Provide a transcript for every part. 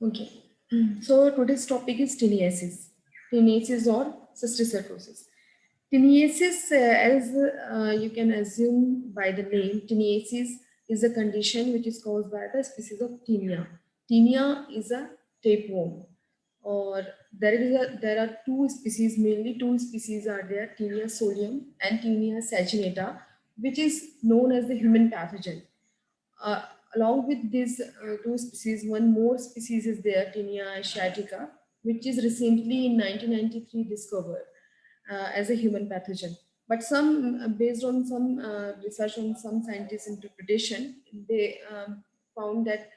Okay. So today's topic is taeniasis. Taeniasis or cysticercosis. Taeniasis, as you can assume by the name, taeniasis is a condition which is caused by the species of Taenia. Taenia is a tapeworm, or there are two species, mainly two species are there, Taenia solium and Taenia saginata, which is known as the human pathogen. Uh, Along with these two species, one more species is there, Taenia asiatica, which is recently in 1993 discovered as a human pathogen. But some, based on some research on some scientists' interpretation, they found that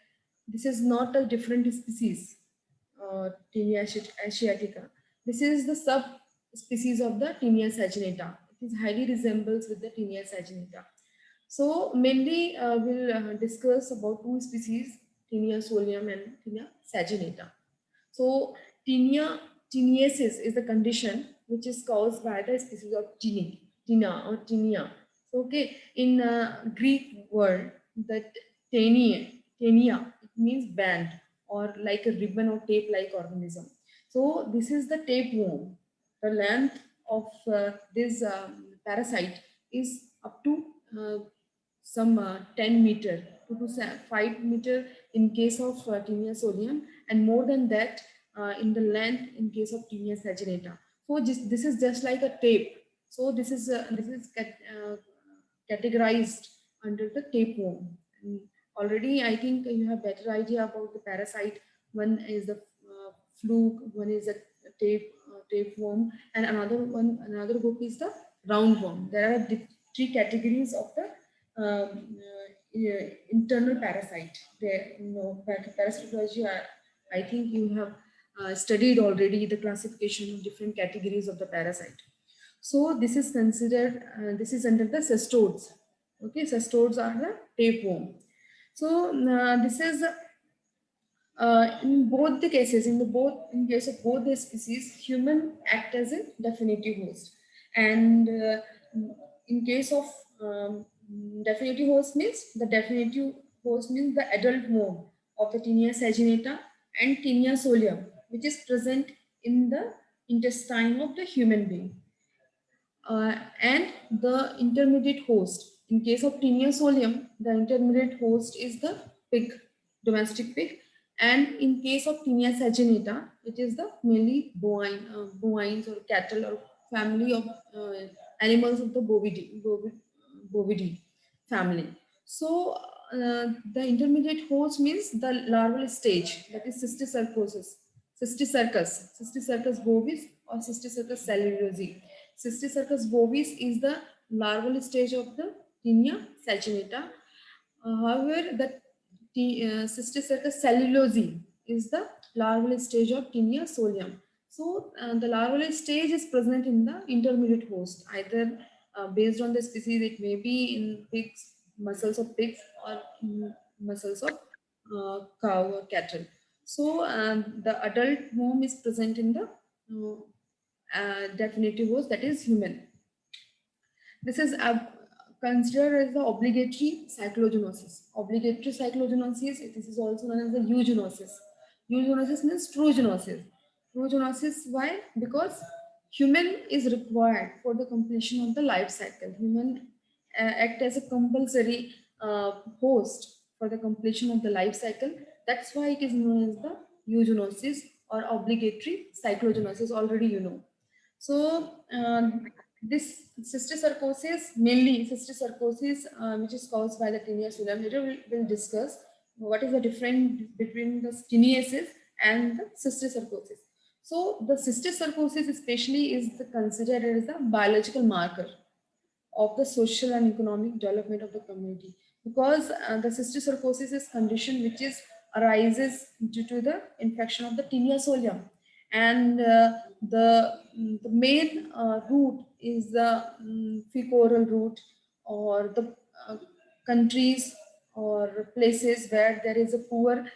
this is not a different species, Taenia asiatica. This is the subspecies of the Taenia saginata. It is highly resembles with the Taenia saginata. So mainly we'll discuss about two species, Taenia solium and Taenia saginata. So taeniasis is the condition which is caused by the species of Taenia or Taenia. So, okay, in Greek word, that Taenia, it means band or like a ribbon or tape-like organism. So this is the tapeworm. The length of this parasite is up to some 10 meter to 5 meter in case of Taenia solium, and more than that in the length in case of Taenia saginata. So this is just like a tape. So this is categorized under the tapeworm. And already, I think you have better idea about the parasite. One is the fluke, one is a tapeworm, and another group is the roundworm. There are three categories of the internal parasite. There, parasitology. I think you have studied already the classification of different categories of the parasite. So this is considered. This is under the cestodes. Okay, cestodes are the tapeworm. So this is in both the cases, in case of both the species, human act as a definitive host, and in case of definitive host means the adult worm of the Taenia saginata and Taenia solium, which is present in the intestine of the human being, and the intermediate host. In case of Taenia solium, the intermediate host is the pig, domestic pig, and in case of Taenia saginata, it is the mainly bovines or cattle or family of animals of the bovidae family. So the intermediate host means the larval stage, that is Cysticercus bovis or Cysticercus cellulosi. Cysticercus bovis is the larval stage of the Taenia saginata. However, the Cysticercus cellulosi is the larval stage of Taenia solium. So the larval stage is present in the intermediate host, either based on the species, it may be in pigs, muscles of pigs, or in muscles of cow or cattle. So the adult worm is present in the definitive host, that is human. This is considered as the obligatory cyclogenosis. Obligatory cyclogenosis, this is also known as the eugenosis. Eugenosis means true genosis. True genosis, why? Because human is required for the completion of the life cycle. Human act as a compulsory host for the completion of the life cycle. That's why it is known as the eugenosis or obligatory cyclogenosis. Already you know. So this cysticercosis, mainly cysticercosis, which is caused by the Taenia solium. Later we'll discuss what is the difference between the taeniasis and the cysticercosis. So the cysticercosis especially is considered as a biological marker of the social and economic development of the community, because the cysticercosis is condition which is arises due to the infection of the Taenia solium, and the main root is the fecal root, or the countries or places where there is a poor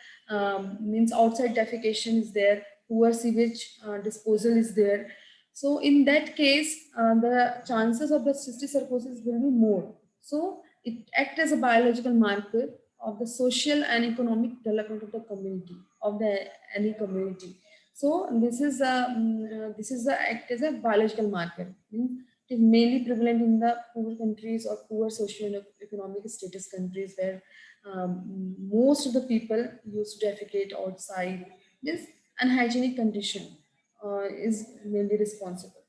means outside defecation is there, poor sewage disposal is there. So in that case, the chances of the cysticercosis will be more. So it acts as a biological marker of the social and economic development of the community, of the any community. So this is the act as a biological marker. It is mainly prevalent in the poor countries or poor socio-economic status countries where most of the people used to defecate outside. This unhygienic condition is mainly responsible.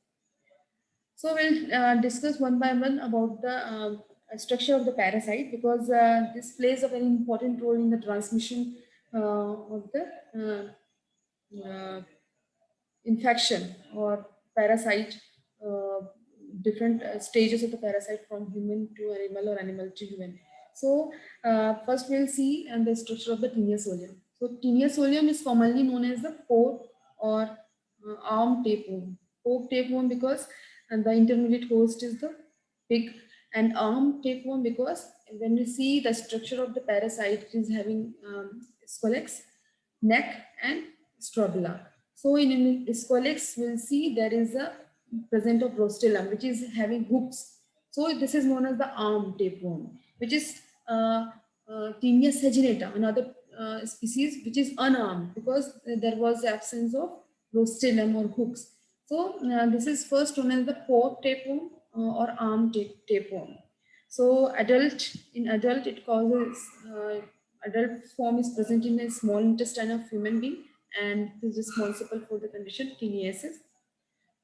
So we'll discuss one by one about the structure of the parasite, because this plays a very important role in the transmission of the infection or parasite, uh, different stages of the parasite from human to animal or animal to human. So first we'll see the structure of the Taenia solium. So Taenia solium is commonly known as the fork or arm tapeworm. Fork tapeworm because the intermediate host is the pig, and arm tapeworm because when we see the structure of the parasite, it is having Scolex neck and STROBILA. So in Scolex, we'll see there is a present of rostellum, which is having hooks. So this is known as the arm tapeworm, which is Taenia saginata, another species which is unarmed because there was the absence of rostellum or hooks. So this is first known as the fork tapeworm or arm tapeworm. So in adult it causes adult form is present in a small intestine of human being and is responsible for the condition Taeniasis.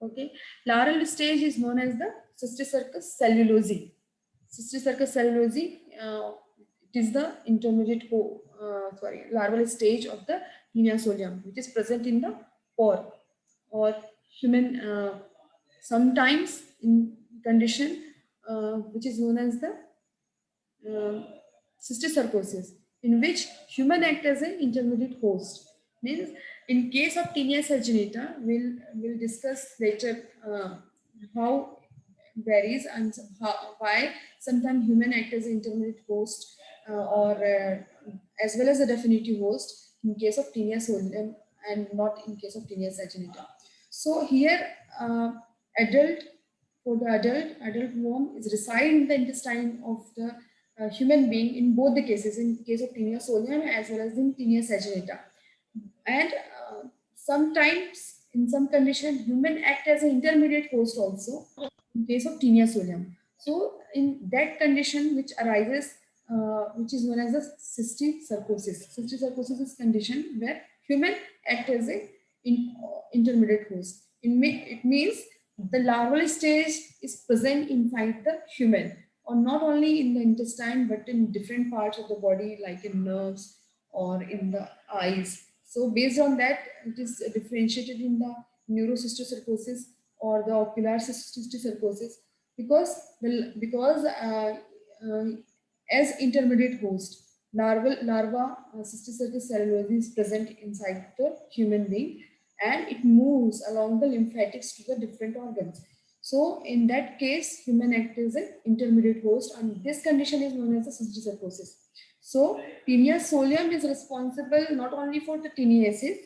Okay, larval stage is known as the Cysticercus cellulose. Cysticercus cellulose, it is the intermediate larval stage of the Taenia solium, which is present in the pore or human, sometimes in condition which is known as the cysticercosis, in which human act as an intermediate host. Means in case of Taenia saginata, we'll discuss later how varies and why sometimes human act as an intermediate host or as well as a definitive host in case of Taenia solium and not in case of Taenia saginata. So here adult for the adult worm is reside in the intestine of the human being in both the cases, in case of Taenia solium as well as in Taenia saginata. And sometimes in some condition human act as an intermediate host also in case of Taenia solium. So in that condition which arises, which is known as the cysticercosis. Cysticercosis is condition where human act as a intermediate host. It means the larval stage is present inside the human, or not only in the intestine but in different parts of the body like in nerves or in the eyes. So based on that, it is differentiated in the neurocysticercosis or the ocular cysticercosis because as intermediate host, larva cysticercus cellulose is present inside the human being and it moves along the lymphatics to the different organs. So in that case, human act as an intermediate host, and this condition is known as the cysticercosis. So Taenia solium is responsible not only for the Taeniasis,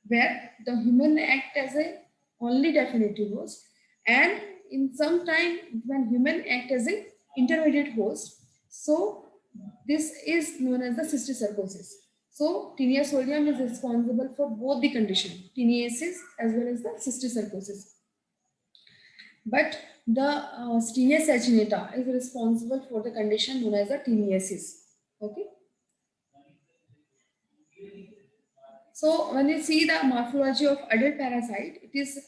where the human act as a only definitive host, and in some time when human act as a intermediate host. So this is known as the cysticercosis. So Taenia solium is responsible for both the condition, Taeniasis as well as the cysticercosis. But the Taenia saginata is responsible for the condition known as the Taeniasis. Okay. So when you see the morphology of adult parasite, it is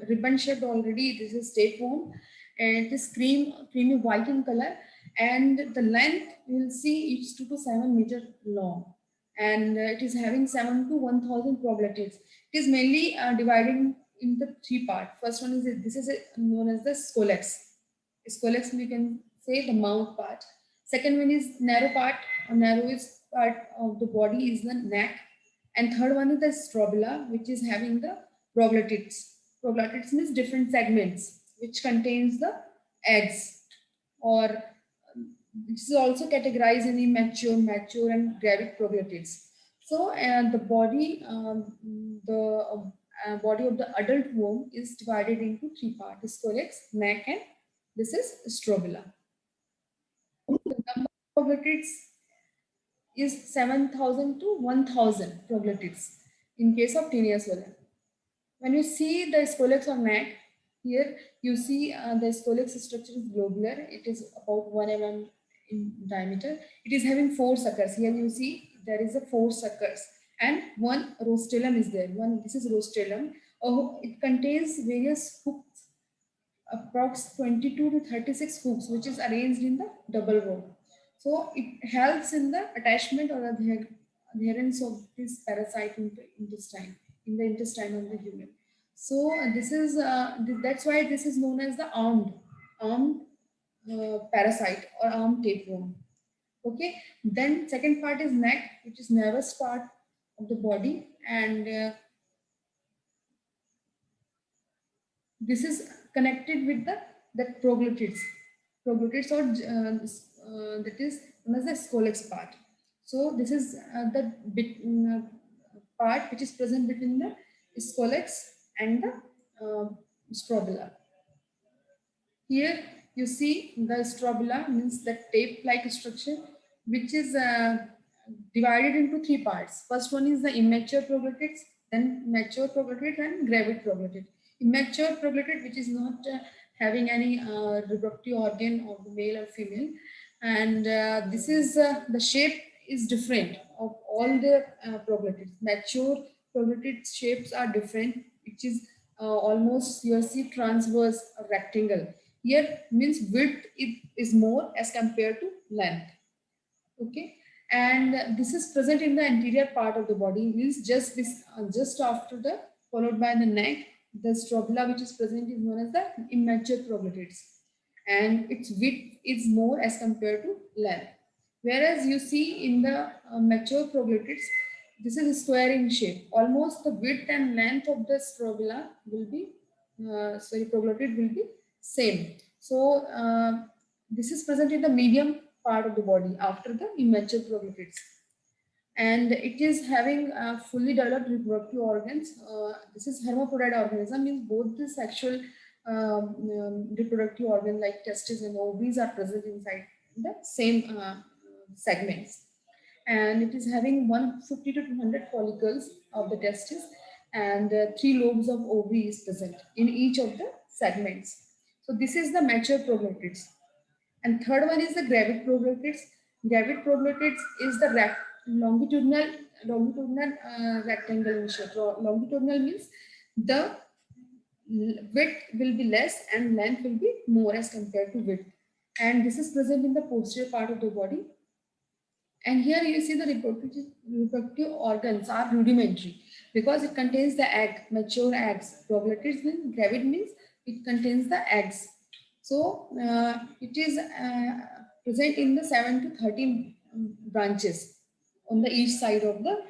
ribbon shaped already. This is tapeworm, and it is creamy white in color, and the length you will see it's 2 to 7 meter long, and it is having 7 to 1,000 proglottids. It is mainly divided into three parts. First one is this is known as the scolex. Scolex we can say the mouth part. Second one is narrow part, or narrowest part of the body is the neck, and third one is the strobila, which is having the proglottids. Proglottids means different segments, which contains the eggs, or this is also categorized in mature, and gravid proglottids. So the body of the adult worm is divided into three parts: scolex, neck, and this is strobila. The number of proglottids is 7,000 to 1,000 proglottids in case of Taenia sola. When you see the scolex or neck, here you see the scolex structure is globular. It is about 1 mm in diameter. It is having 4 suckers. Here you see there is a 4 suckers and one rostrum is there. This is rostrum. Oh, it contains various hooks, approx 22 to 36 hooks, which is arranged in the double row. So it helps in the attachment or adherence of this parasite into intestine, in the intestine of the human. So this is that's why this is known as the armed parasite or armed tapeworm. Okay. Then second part is neck, which is nervous part of the body, and this is connected with the proglottids. Proglottids or that is known as the scolex part. So this is the part which is present between the scolex and the strobila. Here you see the strobila means the tape-like structure, which is divided into 3 parts. First one is the immature proglottids, then mature proglottids and gravid proglottids. Immature proglottid, which is not having any reproductive organ of the male or female, and this is the shape is different of all the proglottids. Mature proglottid shapes are different, which is almost you see transverse rectangle. Here means width is more as compared to length. Okay, and this is present in the anterior part of the body. Means just after the followed by the neck, the strobila which is present is known as the immature proglottids, and its width is more as compared to length. Whereas you see in the mature proglottids, this is square in shape. Almost the width and length of the strobila will be proglottid will be same. So this is present in the medium part of the body after the immature proglottids, and it is having fully developed reproductive organs. This is hermaphrodite organism, means both the sexual reproductive organ like testes and ovaries are present inside the same segments, and it is having 150 to 200 follicles of the testes, and 3 lobes of ovary is present in each of the segments. So this is the mature proglottids. And third one is the gravid proglottids. Gravid proglottids is the longitudinal rectangle in shape. Longitudinal means the width will be less and length will be more as compared to width. And this is present in the posterior part of the body. And here you see the reproductive organs are rudimentary because it contains the egg, mature eggs. Proglottids means, gravid means it contains the eggs. So it is present in the 7 to 13 branches on the each side of the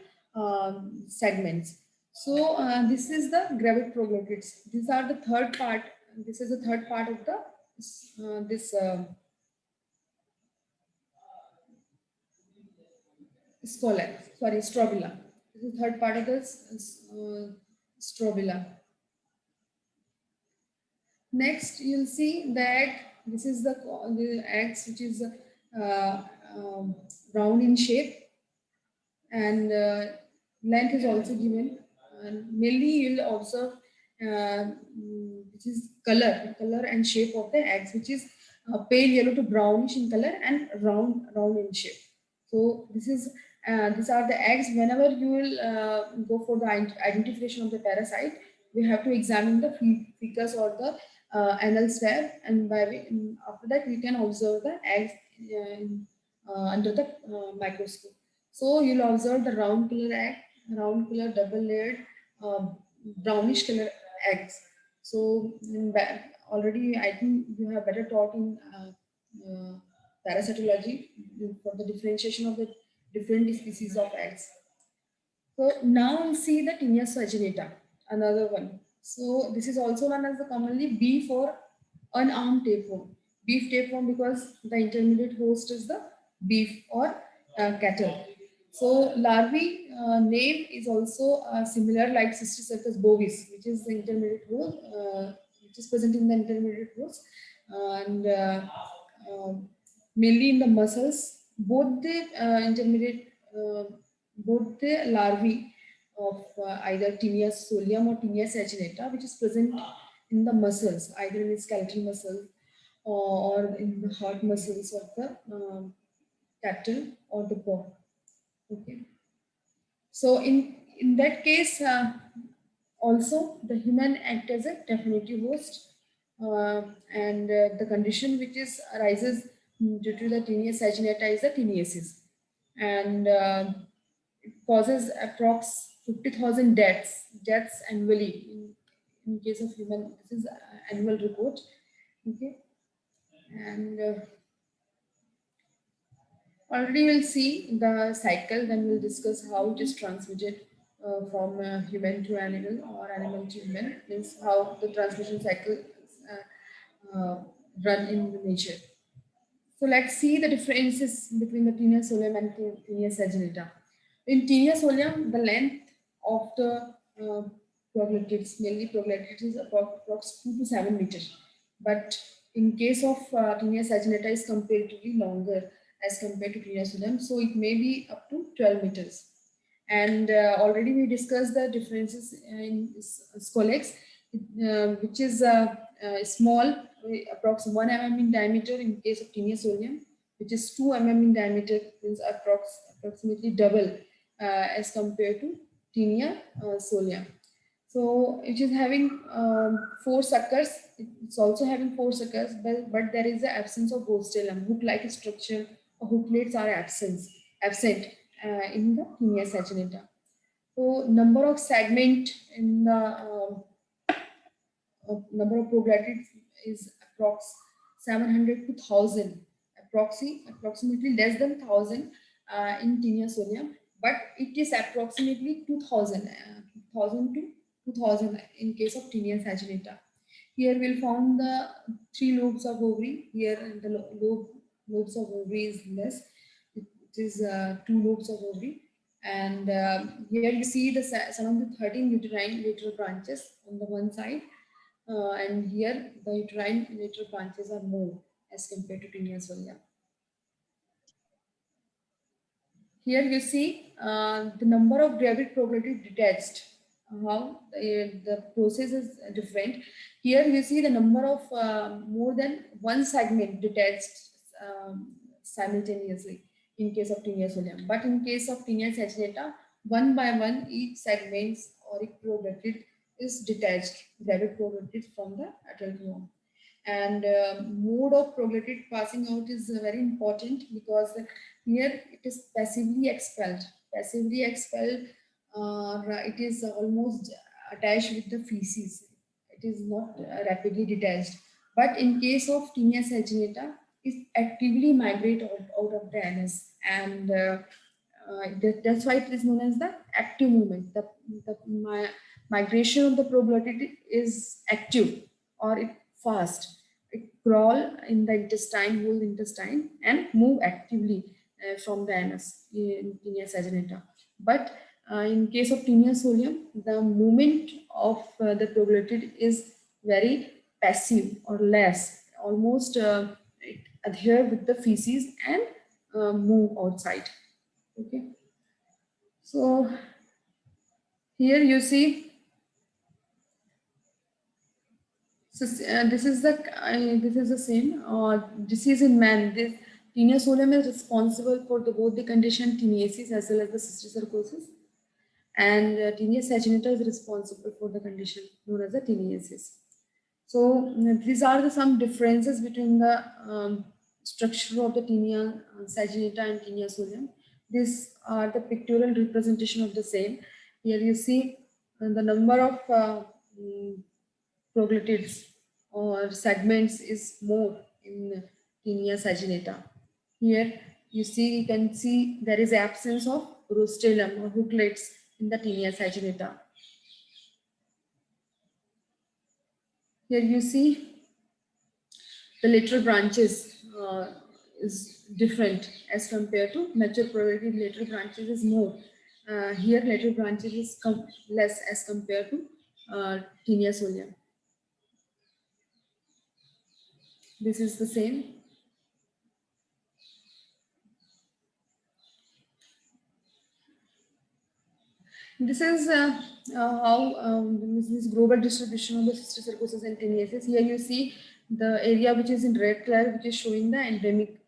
segments. So this is the gravid proglottids. These are the third part. This is the third part of the strobila. This is the third part of the strobila. Next, you'll see that this is the eggs, which is round in shape, and length is also given. And mainly, you'll observe which is color and shape of the eggs, which is pale yellow to brownish in color and round in shape. So these are the eggs. Whenever you will go for the identification of the parasite, we have to examine the fecus or the anal swab, and after that we can observe the eggs under the microscope. So you'll observe the round color egg, round color double layered brownish color eggs. So already I think you have better taught in parasitology for the differentiation of the different species of eggs. So now we'll see the Taenia saginata, another one. So this is also known as the commonly beef or unarmed tapeworm. Beef tapeworm because the intermediate host is the beef or cattle. So larvae name is also similar like Cystocircus bovis, which is the intermediate host, which is present in the intermediate host, and mainly in the muscles. Both the intermediate both the larvae of either Taenia solium or Taenia saginata, which is present in the muscles, either in the skeletal muscles or in the heart muscles of the cattle or the pork. Okay. So in that case, also the human act as a definitive host, and the condition which is arises due to the Taenia saginata is the Taeniasis, and it causes approx 50,000 deaths annually in case of human. This is annual report. Okay, and already we'll see the cycle, then we'll discuss how it is transmitted from human to animal or animal to human, means how the transmission cycle run in the nature. So let's see the differences between the Taenia solium and Taenia saginata. In Taenia solium, the length of the proglottids, mainly proglottids, is approximately 2 to 7 meters. But in case of Taenia saginata, is comparatively longer as compared to Taenia solium, so it may be up to 12 meters. And already we discussed the differences in Scolex, which is small, approximately 1 mm in diameter in case of Taenia solium, which is 2 mm in diameter, means approximately double as compared to Taenia solium. So it is having 4 suckers. It's also having 4 suckers, but there is the absence of rostrum, hook-like structure or hooklets are absent in the Taenia saginata. So number of segment in the number of proglottids is approx 700 to 1000, approximately less than 1000 in Taenia solium, but it is approximately 2000 to 2000 in case of Taenia saginata. Here we'll found the 3 lobes of ovary. Here the lobes of ovary is less. It is 2 lobes of ovary. And here you see the some of the 13 uterine lateral branches on the one side, and here the uterine lateral branches are more as compared to Taenia solium. Here you see the number of Gravid proglottids detached. How the process is different. Here you see the number of more than one segment detached simultaneously in case of Taenia solium. But in case of Taenia saginata, one by one each segment's auric proglottid is detached, Gravid proglottid from the adult and mode of proglottid passing out is very important, because here it is passively expelled. Passively expelled, it is almost attached with the feces. It is not rapidly detached. But in case of Taenia saginata, it actively migrate out of the anus, and that's why it is known as the active movement. The migration of the proglottid is active, or it fast. It crawl in the intestine, whole intestine, and move actively from the anus in Taenia saginata. But in case of Taenia solium, the movement of the proglottid is very passive or less. Almost it adhere with the feces and move outside. Okay. So here you see. So this is the same disease in man. This Taenia solium is responsible for both the condition Taeniasis as well as the cysticercosis, and Taenia saginata is responsible for the condition known as the Taeniasis. So these are some differences between the structure of the Taenia saginata and Taenia solium. These are the pictorial representation of the same. Here you see the number of proglottids or segments is more in Taenia saginata. Here you can see there is absence of rostrum or hooklets in the Taenia saginata. Here you see the lateral branches is different as compared to mature proglotted. Lateral branches is more. Here lateral branches is less as compared to Taenia solium. This is the same. This is how this global distribution of the cysticercosis and taeniasis. Here you see the area which is in red color, which is showing the endemic.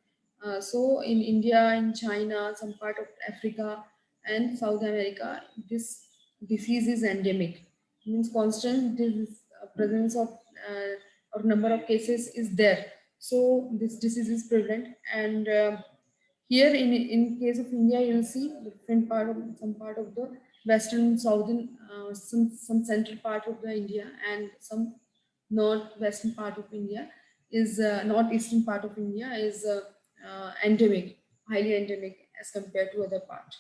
So in India, in China, some part of Africa and South America, this disease is endemic. Means constant presence of or number of cases is there. So this disease is prevalent, and here in case of India, you'll see different part of some part of the western, southern, some central part of the India, and some northwestern part of India is northeastern part of India is endemic, highly endemic as compared to other part.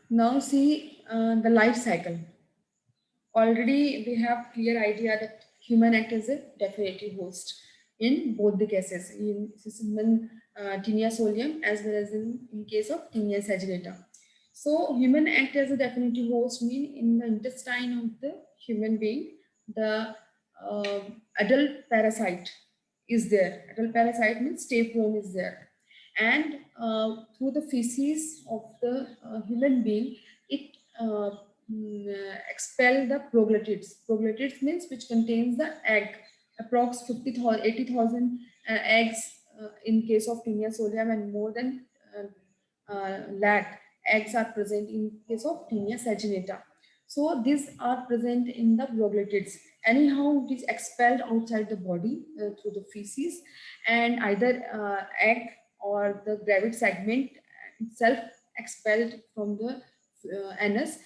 Now see the life cycle. Already we have clear idea that human act as a definitive host in both the cases, in human Taenia solium as well as in case of Taenia saginata. So human act as a definitive host mean in the intestine of the human being, the uh, adult parasite is there. Adult parasite means tapeworm is there. And through the feces of the human being, it expel the proglottids. Proglottids means which contains the egg, approx 50,000, 80,000 eggs in case of Taenia solium, and more than lakh eggs are present in case of Taenia saginata. So these are present in the proglottids. Anyhow, it is expelled outside the body through the feces, and either egg or the gravid segment itself expelled from the anus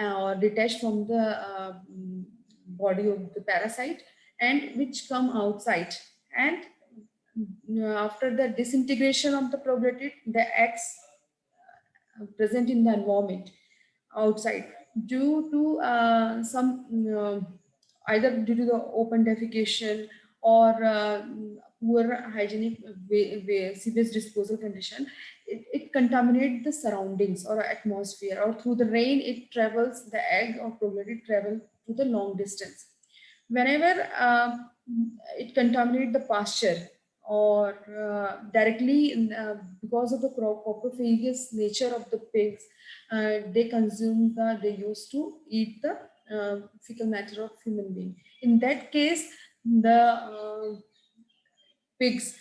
or detached from the body of the parasite, and which come outside, and after the disintegration of the probiotic, the eggs present in the environment outside due to some either due to the open defecation or poor hygienic sewage disposal condition, it contaminates the surroundings or atmosphere, or through the rain it travels, the egg or probiotic travel to the long distance. Whenever it contaminates the pasture or directly because of the coprophagous nature of the pigs, they consume they used to eat the fecal matter of human being. In that case, the pigs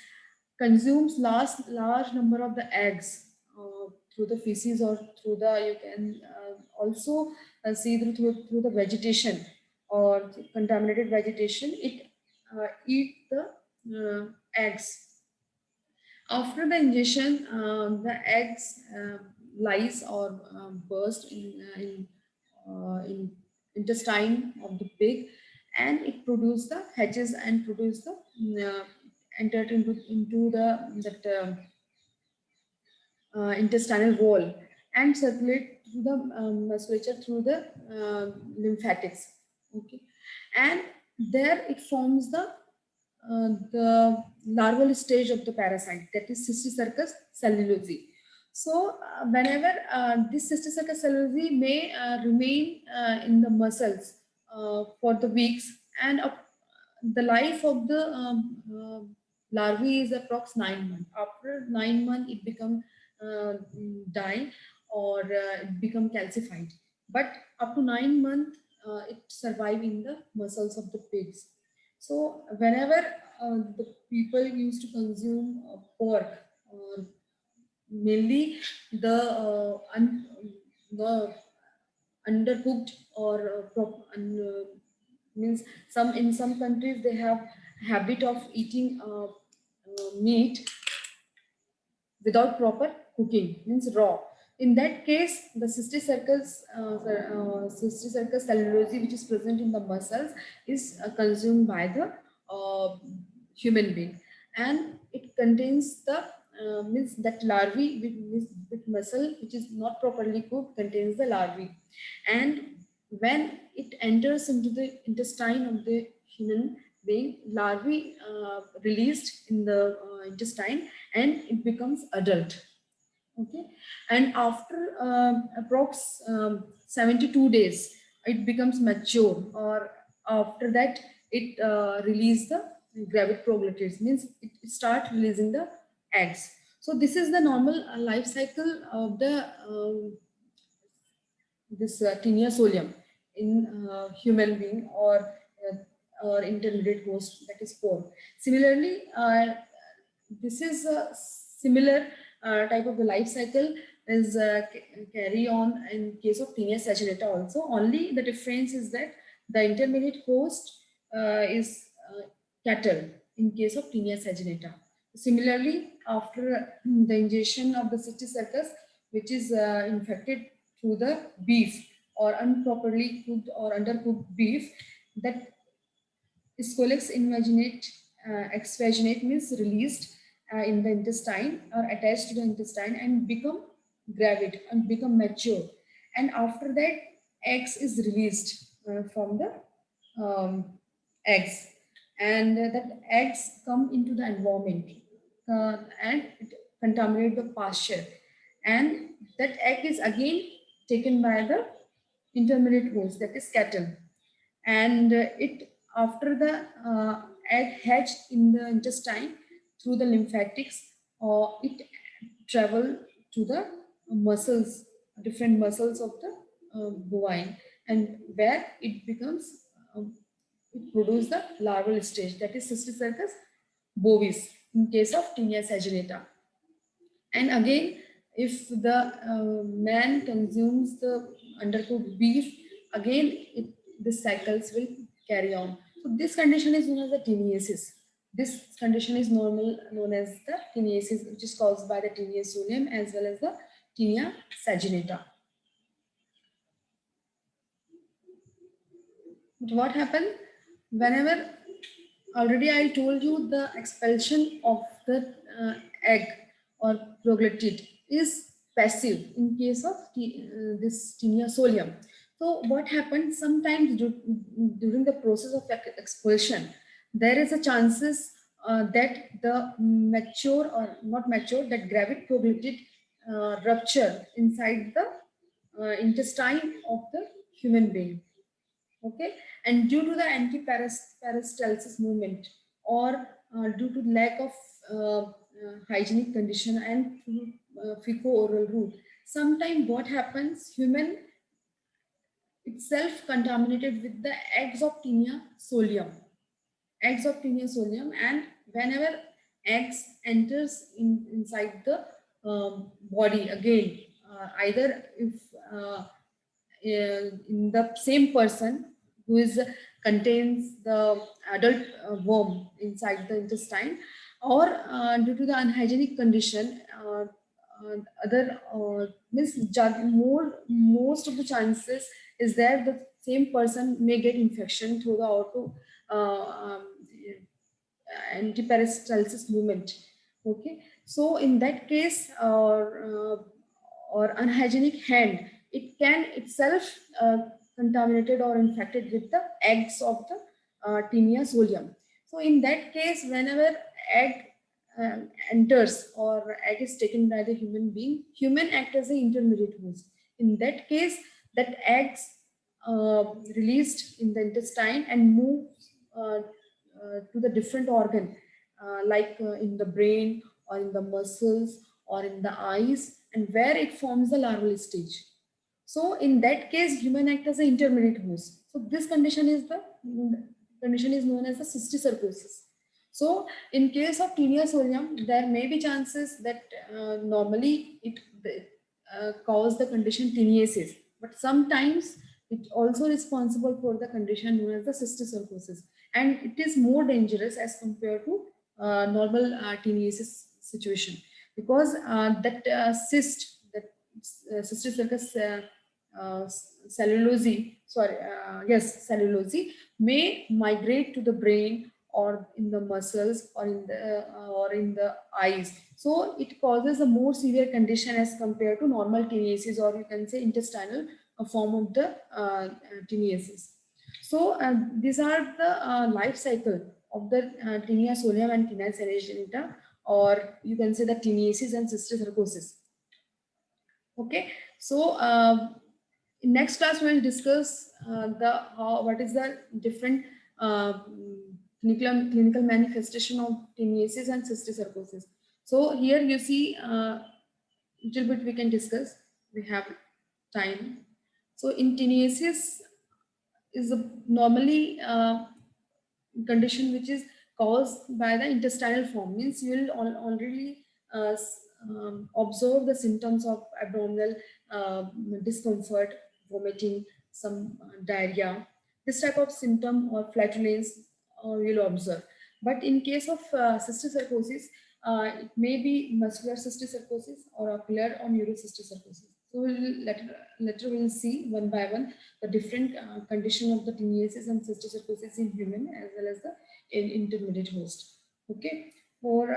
consumes large number of the eggs through the feces, or through the, you can also see through the vegetation or contaminated vegetation, it eat the eggs. After the ingestion, the eggs lies or burst in intestine of the pig, and it produce the hatches and produce the entered into the that intestinal wall, and circulate through the musculature through the lymphatics. Okay, and there it forms the larval stage of the parasite, that is Cysticercus cellulosae. So whenever this Cysticercus cellulosae may remain in the muscles for the weeks, and the life of the larvae is approx 9 months. After 9 months, it become die, or it become calcified. But up to 9 months, it survive in the muscles of the pigs. So whenever the people used to consume pork, mainly the undercooked or means some, in some countries they have habit of eating meat without proper cooking, means raw. In that case, the cysticercus cellulosae, which is present in the muscles, is consumed by the uh, human being, and it contains the means that larvae with muscle which is not properly cooked contains the larvae, and when it enters into the intestine of the human being, larvae released in the intestine, and it becomes adult. Okay, and after approx 72 days, it becomes mature, or after that it release the gravid proglottids, means it starts releasing the eggs. So this is the normal life cycle of the this Taenia solium in human being or intermediate host, that is pork. Similarly, this is a similar type of the life cycle is carry on in case of Taenia saginata also. Only the difference is that the intermediate host is cattle in case of Taenia saginata. Similarly, after the ingestion of the cysticercus, which is infected through the beef or improperly cooked or undercooked beef, that Scolex invaginate, exvaginate means released in the intestine or attached to the intestine and become gravid and become mature. And after that, eggs is released from the eggs, and that eggs come into the environment and it contaminate the pasture, and that egg is again taken by the intermediate host, that is cattle, and it after the egg hatched in the intestine through the lymphatics, or it travel to the muscles, different muscles of the bovine, and where it becomes it produces the larval stage, that is cysticercus bovis in case of Taenia saginata. And again, if the man consumes the undercooked beef, again the cycles will carry on. So this condition is known as the taeniasis. This condition is known as the taeniasis, which is caused by the Taenia solium as well as the Taenia saginata. But what happened whenever, already I told you, the expulsion of the egg or proglottid is passive in case of this Taenia solium. So what happens sometimes during the process of expulsion, there is a chances that the mature or not mature, that gravid proglottid rupture inside the intestine of the human being. Okay, and due to the anti-peristalsis movement, or due to lack of hygienic condition and through fecal-oral route, sometimes what happens, human itself contaminated with the eggs of Taenia solium, and whenever eggs enters inside the body again, either if in the same person who is contains the adult worm inside the intestine, or due to the unhygienic condition, other means most of the chances is there the same person may get infection through the auto antiperistalsis movement. Okay, so in that case, or unhygienic hand, it can itself contaminated or infected with the eggs of the Taenia solium. So in that case, whenever egg enters or egg is taken by the human being, human act as an intermediate host. In that case, that eggs released in the intestine and move to the different organ, like in the brain or in the muscles or in the eyes, and where it forms the larval stage. So in that case, human act as an intermediate host. So this condition is known as the cysticercosis. So in case of Taenia solium, there may be chances that normally it cause the condition taeniasis, but sometimes it also responsible for the condition known as the cysticercosis, and it is more dangerous as compared to normal taeniasis situation, because that cyst, that cysticercus cellulose, cellulose may migrate to the brain or in the muscles or in the eyes. So it causes a more severe condition as compared to normal taeniasis, or you can say intestinal form of the taeniasis. So these are the life cycle of the Taenia solium and Taenia saginata, or you can say the taeniasis and cysticercosis. Okay, so in next class we will discuss what is the different clinical manifestation of taeniasis and cysticercosis. So here you see little bit we can discuss. We have time. So in taeniasis is normally condition which is caused by the intestinal form. Means you will already observe the symptoms of abdominal discomfort, vomiting, some diarrhea. This type of symptom or flatulence you will observe. But in case of cysticercosis, it may be muscular cysticercosis or ocular or neurocysticercosis. So later we'll see one by one the different condition of the taeniasis and cysticercosis in human as well as the intermediate host. Okay, or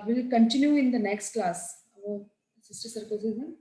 we'll continue in the next class about cysticercosis and